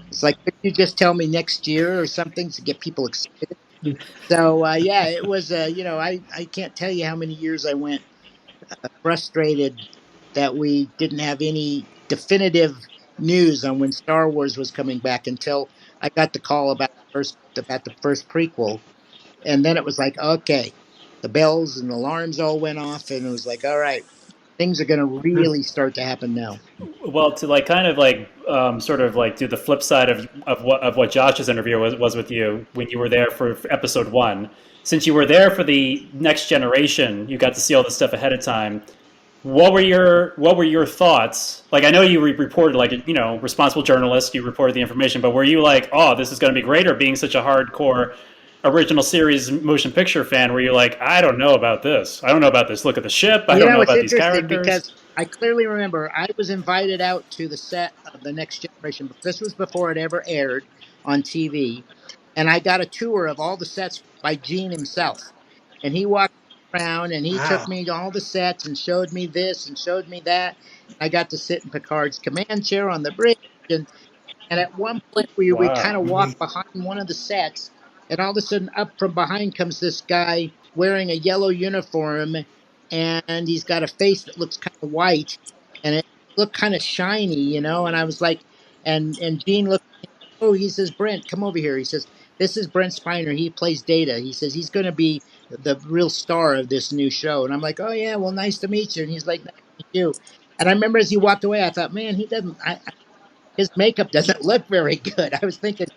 it's like, could you just tell me next year or something to get people excited? So yeah, it was. I can't tell you how many years I went frustrated that we didn't have any definitive news on when Star Wars was coming back until I got the call about the first prequel, and then it was like, okay, the bells and alarms all went off, and it was like, all right, things are going to really start to happen now. Well, to like kind of like sort of like do the flip side of what Josh's interview was with you when you were there for episode one. Since you were there for the Next Generation, you got to see all this stuff ahead of time. What were your thoughts? Like, I know you reported, like, responsible journalist, you reported the information, but were you like, oh, this is going to be great, or being such a hardcore original series motion picture fan, were you like, I don't know about this. I don't know about this. Look at the ship. I don't know It's about these interesting characters. because I clearly remember I was invited out to the set of the Next Generation. This was before it ever aired on TV, and I got a tour of all the sets by Gene himself. And he walked around and he took Wow. me to all the sets and showed me this and showed me that. I got to sit in Picard's command chair on the bridge, and at one point we kind Wow. of walk behind one of the sets, and all of a sudden up from behind comes this guy wearing a yellow uniform, and he's got a face that looks kind of white, and it looked kind of shiny, And I was like, and Gene looked. Oh, he says, Brent, come over here. He says, this is Brent Spiner. He plays Data. He says he's going to be the real star of this new show. And I'm like, oh yeah, well, nice to meet you. And he's like, nice to meet you. And I remember as he walked away, I thought, man, he doesn't. His makeup doesn't look very good. I was thinking,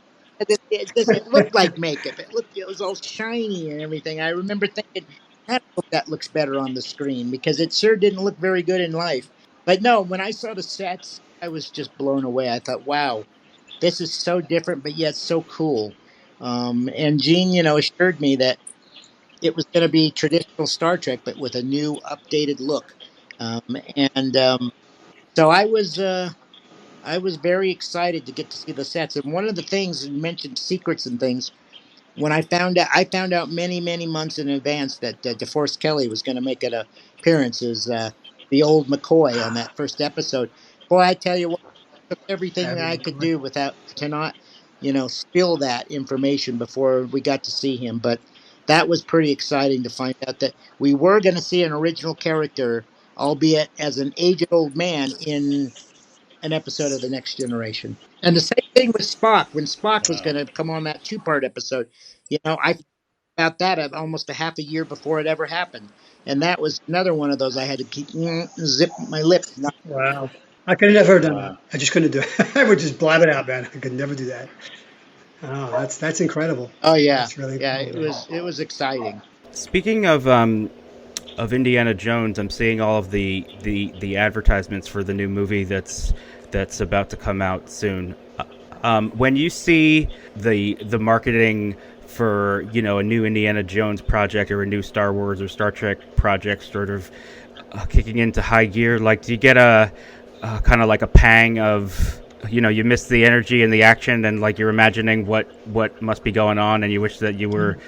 it looked like makeup. It was all shiny and everything. I remember thinking, I hope that looks better on the screen because it sure didn't look very good in life. But no, when I saw the sets, I was just blown away. I thought, wow, this is so different, but yet so cool. And Gene, assured me that it was going to be traditional Star Trek, but with a new, updated look. Um, and so I was very excited to get to see the sets. And one of the things you mentioned secrets and things. When I found out many, many months in advance that DeForest Kelly was going to make an appearance as the old McCoy on that first episode. Boy, I tell you what, I took everything that I could do without to not, spill that information before we got to see him. But that was pretty exciting to find out that we were going to see an original character, albeit as an aged old man in an episode of The Next Generation. And the same thing with Spock. When Spock was Wow. going to come on that two-part episode, I found out that almost a half a year before it ever happened. And that was another one of those I had to keep zip my lip. Wow. I could have never have done that. Wow. I just couldn't do it. I would just blab it out, man. I could never do that. Oh, that's incredible. Oh yeah, That's really yeah. incredible. It was exciting. Speaking of Indiana Jones, I'm seeing all of the advertisements for the new movie that's about to come out soon. When you see the marketing for a new Indiana Jones project or a new Star Wars or Star Trek project sort of kicking into high gear, like do you get a kind of like a pang of you miss the energy and the action and like you're imagining what must be going on and you wish that you were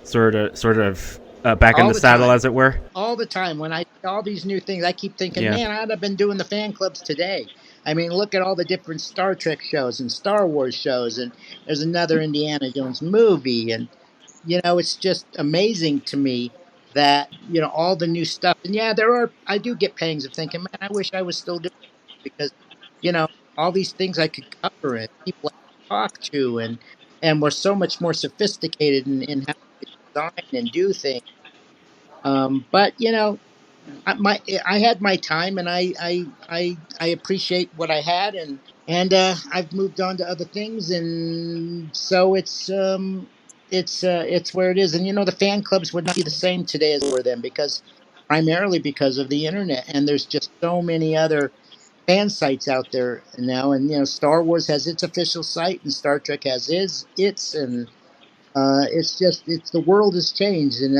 sort of back in All the the saddle, time. as it were? All the time when I see all these new things, I keep thinking, Yeah. man, I'd have been doing the fan clubs today. I mean, look at all the different Star Trek shows and Star Wars shows, and there's another Indiana Jones movie, and it's just amazing to me that all the new stuff. And yeah, I do get pangs of thinking, man, I wish I was still doing it because you know all these things I could cover and people I could talk to, and we're so much more sophisticated in how we design and do things. But I had my time, and I appreciate what I had, and I've moved on to other things, and so it's where it is. And the fan clubs would not be the same today as they were then, because primarily because of the internet, and there's just so many other fan sites out there now. And Star Wars has its official site, and Star Trek has its, and it's the world has changed, and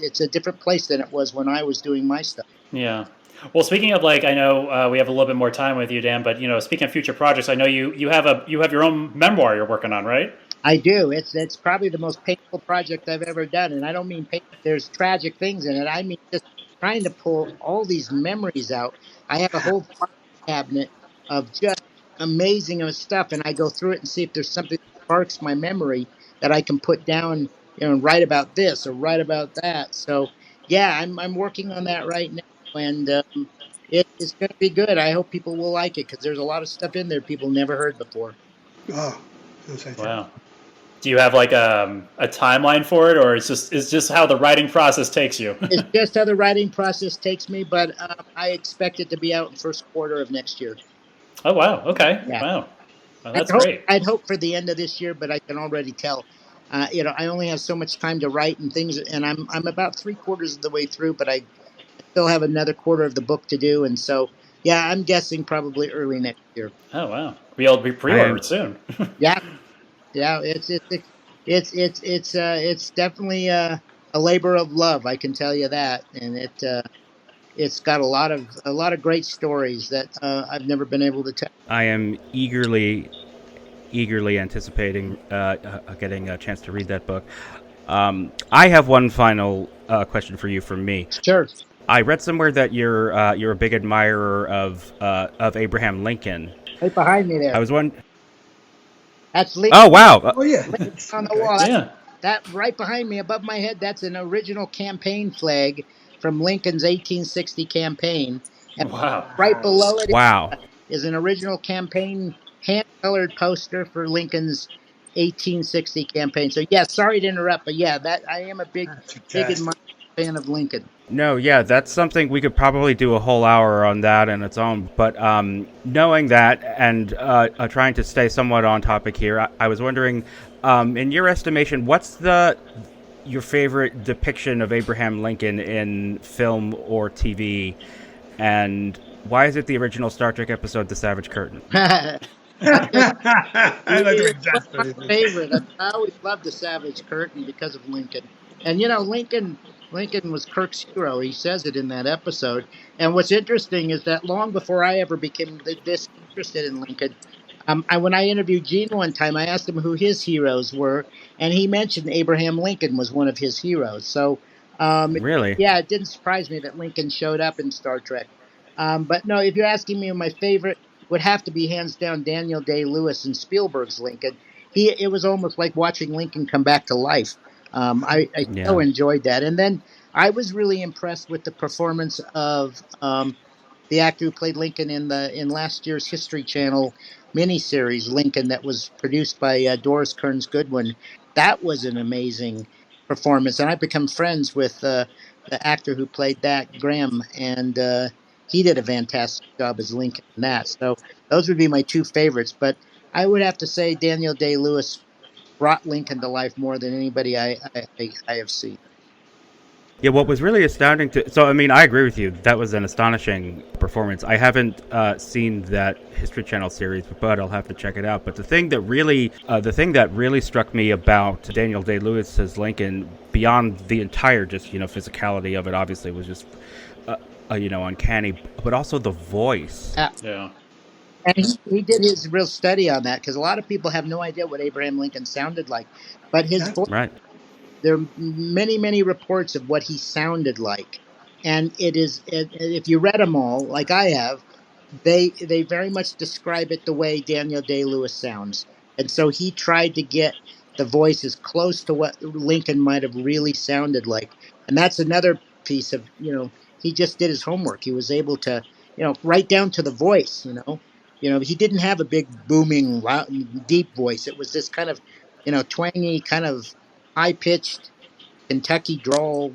it's a different place than it was when I was doing my stuff. Yeah. Well, speaking of like, I know we have a little bit more time with you, Dan. But speaking of future projects, I know you have your own memoir you're working on, right? I do. It's probably the most painful project I've ever done, and I don't mean there's tragic things in it. I mean just trying to pull all these memories out. I have a whole file cabinet of just amazing of stuff, and I go through it and see if there's something that sparks my memory that I can put down, and write about this or write about that. So yeah, I'm working on that right now, and it's going to be good. I hope people will like it because there's a lot of stuff in there people never heard before. Oh, that's right. Wow. Do you have like a timeline for it, or it's just how the writing process takes you? It's just how the writing process takes me, but I expect it to be out in first quarter of next year. Oh wow. Okay. Yeah, Wow. Well, that's great. I'd hope for the end of this year, but I can already tell. I only have so much time to write and things, and I'm about three-quarters of the way through, but I still have another quarter of the book to do, and so yeah, I'm guessing probably early next year. Oh wow. We'll be pre-ordered soon. Yeah, yeah, it's definitely a labor of love. I can tell you that, and it's got a lot of great stories that I've never been able to tell. I am eagerly anticipating getting a chance to read that book. I have one final question for you from me. Sure. I read somewhere that you're a big admirer of Abraham Lincoln. Right behind me there. I was wondering. That's Lincoln. Oh wow! Oh yeah. On the wall. Yeah. That right behind me, above my head, that's an original campaign flag from Lincoln's 1860 campaign. And Wow. right below it Wow. is an original campaign hand-colored poster for Lincoln's 1860 campaign. So yeah, sorry to interrupt, but yeah, that I am a big Fantastic. admirer fan of Lincoln. No, yeah, that's something we could probably do a whole hour on that in its own. But knowing that and trying to stay somewhat on topic here, I was wondering, in your estimation, what's your favorite depiction of Abraham Lincoln in film or TV, and why is it the original Star Trek episode, "The Savage Curtain"? I like the way It's one Josh of my put it. favorite. I always loved the Savage Curtain because of Lincoln. And Lincoln was Kirk's hero. He says it in that episode. And what's interesting is that long before I ever became this interested in Lincoln, when I interviewed Gene one time, I asked him who his heroes were, and he mentioned Abraham Lincoln was one of his heroes. So, Really? yeah, it didn't surprise me that Lincoln showed up in Star Trek. But no, if you're asking me, my favorite would have to be hands down Daniel Day-Lewis and Spielberg's Lincoln. It was almost like watching Lincoln come back to life. I so Yeah. enjoyed that, and then I was really impressed with the performance of the actor who played Lincoln in last year's History Channel miniseries Lincoln, that was produced by Doris Kearns Goodwin. That was an amazing performance, and I've become friends with the actor who played that, Graham, and he did a fantastic job as Lincoln in that. So those would be my two favorites, but I would have to say Daniel Day-Lewis brought Lincoln to life more than anybody I have seen. Yeah, what was really astounding so I mean, I agree with you. That was an astonishing performance. I haven't seen that History Channel series, but I'll have to check it out. But the thing that really struck me about Daniel Day-Lewis as Lincoln, beyond the entire just physicality of it, obviously was just uncanny, but also the voice. Yeah. And he did his real study on that, because a lot of people have no idea what Abraham Lincoln sounded like, but his voice. Right. There are many reports of what he sounded like, and if you read them all, like I have, they very much describe it the way Daniel Day-Lewis sounds, and so he tried to get the voice as close to what Lincoln might have really sounded like, and that's another piece of he just did his homework. He was able to right down to the voice. He didn't have a big booming, loud, deep voice. It was this kind of twangy, kind of high pitched Kentucky drawl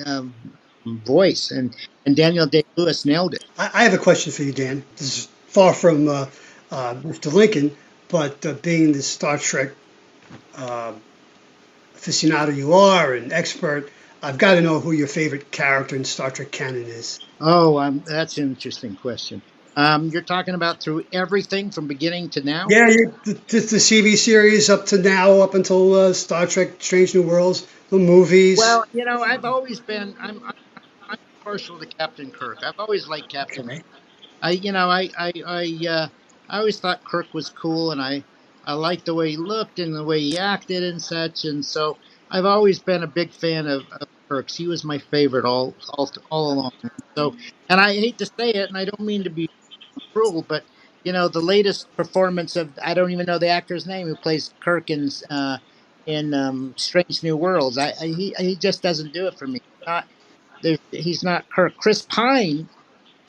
um, voice, and Daniel Day Lewis nailed it. I have a question for you, Dan. This is far from Mr. Lincoln, but being the Star Trek uh, aficionado you are, an expert, I've got to know who your favorite character in Star Trek canon is. Oh, that's an interesting question. You're talking about through everything from beginning to now? Yeah, the TV series up to now, up until Star Trek: Strange New Worlds, the movies. Well, I've always been I'm partial to Captain Kirk. I've always liked Captain. Okay. I always thought Kirk was cool, and I liked the way he looked and the way he acted and such, and so I've always been a big fan of Kirk's. He was my favorite all along. So, and I hate to say it, and I don't mean to be cruel, but the latest performance of, I don't even know the actor's name who plays Kirk in Strange New Worlds. He just doesn't do it for me. He's not Kirk. Chris Pine,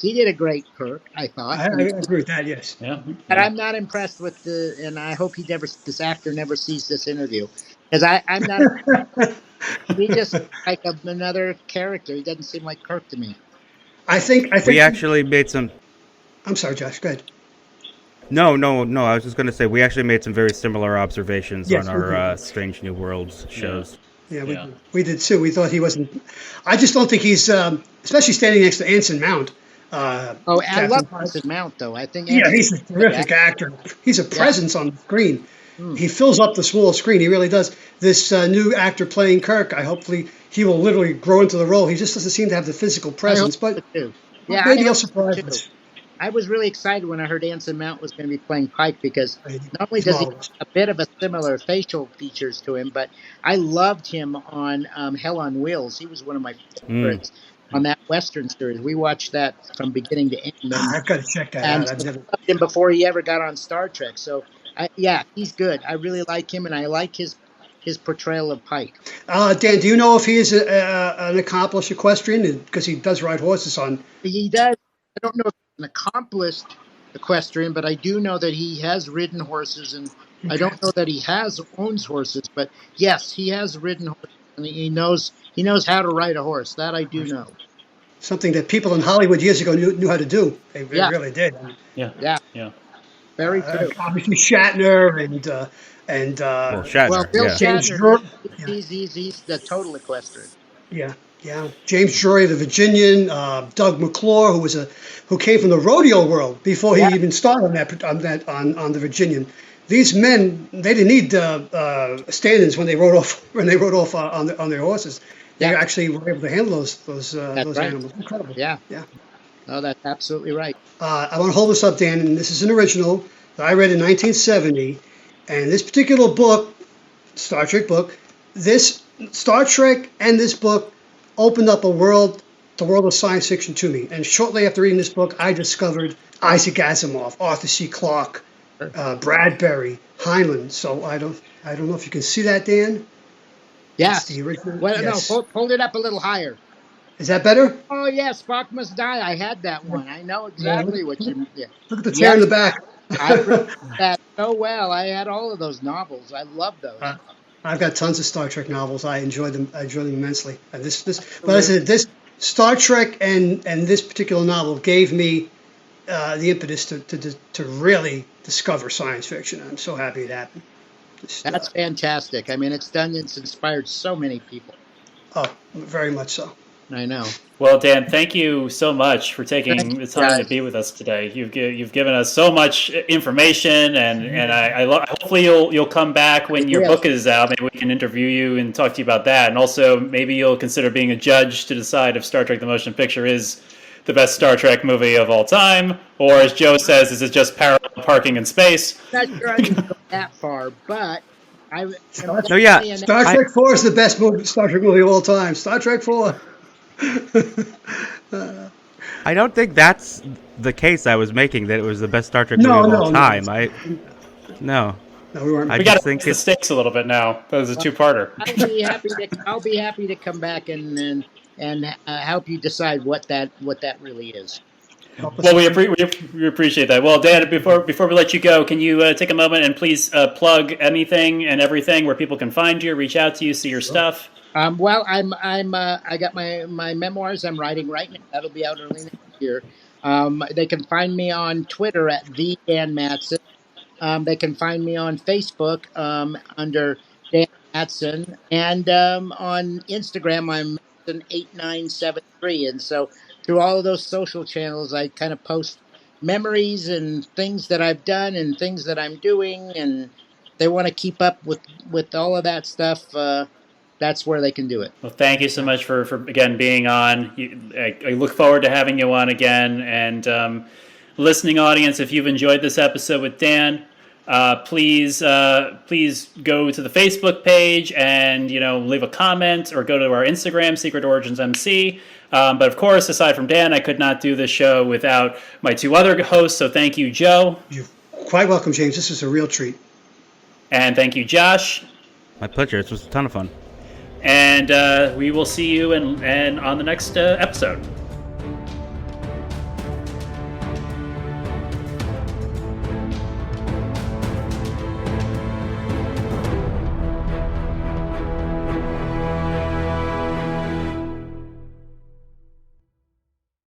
he did a great Kirk, I thought, I agree with that. Yes. Yeah. but I'm not impressed with and I hope this actor never sees this interview, because I'm not. He just like another character. He doesn't seem like Kirk to me. I think. We actually made some. I'm sorry, Josh. Go ahead. No. I was just going to say we actually made some very similar observations Yes, on we our did. Strange New Worlds shows. Yeah, Yeah. we did too. We thought he wasn't. I just don't think he's, especially standing next to Anson Mount. Oh, I Captain love Pike. Anson Mount, though. I think Yeah, Anson he's a Mount's a good terrific actor. actor. He's a presence on the screen. Mm. He fills up the small screen. He really does. This new actor playing Kirk, hopefully he will literally grow into the role. He just doesn't seem to have the physical I hope presence, so but too. Yeah, I maybe he'll hope so surprise too. us. I was really excited when I heard Anson Mount was going to be playing Pike, because not only He's does he have marvelous. a bit of a similar facial features to him, but I loved him on Hell on Wheels. He was one of my Mm. favorites on that Western series. We watched that from beginning to end, I've got to check that and out. I've so never. I loved him before he ever got on Star Trek. So, yeah, he's good. I really like him, and I like his portrayal of Pike. Dan, do you know if he is an accomplished equestrian? Because he does ride horses on. He does. I don't know if he's an accomplished equestrian, but I do know that he has ridden horses, and I Okay. don't know that he owns horses, but yes, he has ridden horses. and he knows how to ride a horse. That I do know. Something that people in Hollywood years ago knew how to do. They Yeah, really did. Yeah. yeah, Yeah. very true. Obviously Shatner and Well, Well, Shatner, Bill yeah. James Shatner, Drury. Yeah, he's the total equestrian. yeah, yeah. James Drury, the Virginian. Doug McClure, who came from the rodeo world before he Yeah, even started on the Virginian. These men, they didn't need stand-ins when they rode off on their horses. They yeah, actually were able to handle those that's right. animals. Incredible. Yeah, Yeah. no, that's absolutely right. I want to hold this up, Dan, and this is an original that I read in 1970. And this particular book, Star Trek book, this Star Trek and this book opened up the world of science fiction to me. And shortly after reading this book, I discovered Isaac Asimov, Arthur C. Clarke, Bradbury, Heinlein. So I don't know if you can see that, Dan. Yeah. It's the original. Well, Yes. no, hold it up a little higher. Is that better? Oh yeah, Spock Must Die. I had that one. I know Yeah, exactly what you. Yeah. Look at the tear in the back. I read that so well. I had all of those novels. I love those. I've got tons of Star Trek novels. I enjoy them. I enjoy them immensely. And but I said this Star Trek and this particular novel gave me the impetus to really discover science fiction. I'm so happy it happened. That's fantastic. I mean, it's inspired so many people. Oh, very much so. I know. Well, Dan, thank you so much for taking the time to be with us today. You've given us so much information, and hopefully you'll come back when your book is out. Maybe we can interview you and talk to you about that, and also maybe you'll consider being a judge to decide if Star Trek: The Motion Picture is the best Star Trek movie of all time, or as Joe says, is it just parallel parking in space? Not sure I can go that far, but Star Trek 4 is the best Star Trek movie of all time. Star Trek 4. I don't think that's the case I was making, that it was the best Star Trek movie of all time. No, we weren't. We got to raise the stakes a little bit now. That was a two-parter. I'll be happy to come back and help you decide what that really is. Well, we appreciate that. Well, Dan, before we let you go, can you take a moment and please plug anything and everything where people can find you, reach out to you, see your stuff? Well, I got my memoirs I'm writing right now. That'll be out early next year. They can find me on Twitter at the Dan Madsen. They can find me on Facebook under Dan Madsen, and on Instagram I'm Madsen8973. And so through all of those social channels, I kind of post memories and things that I've done and things that I'm doing, and they want to keep up with all of that stuff. That's where they can do it. Well, thank you so much for again being on. I look forward to having you on again. And listening audience, if you've enjoyed this episode with Dan, please go to the Facebook page and leave a comment, or go to our Instagram, Secret Origins MC. But of course, aside from Dan, I could not do this show without my two other hosts. So thank you, Joe. You're quite welcome, James. This was a real treat. And thank you, Josh. My pleasure. It was a ton of fun. And we will see you and on the next episode.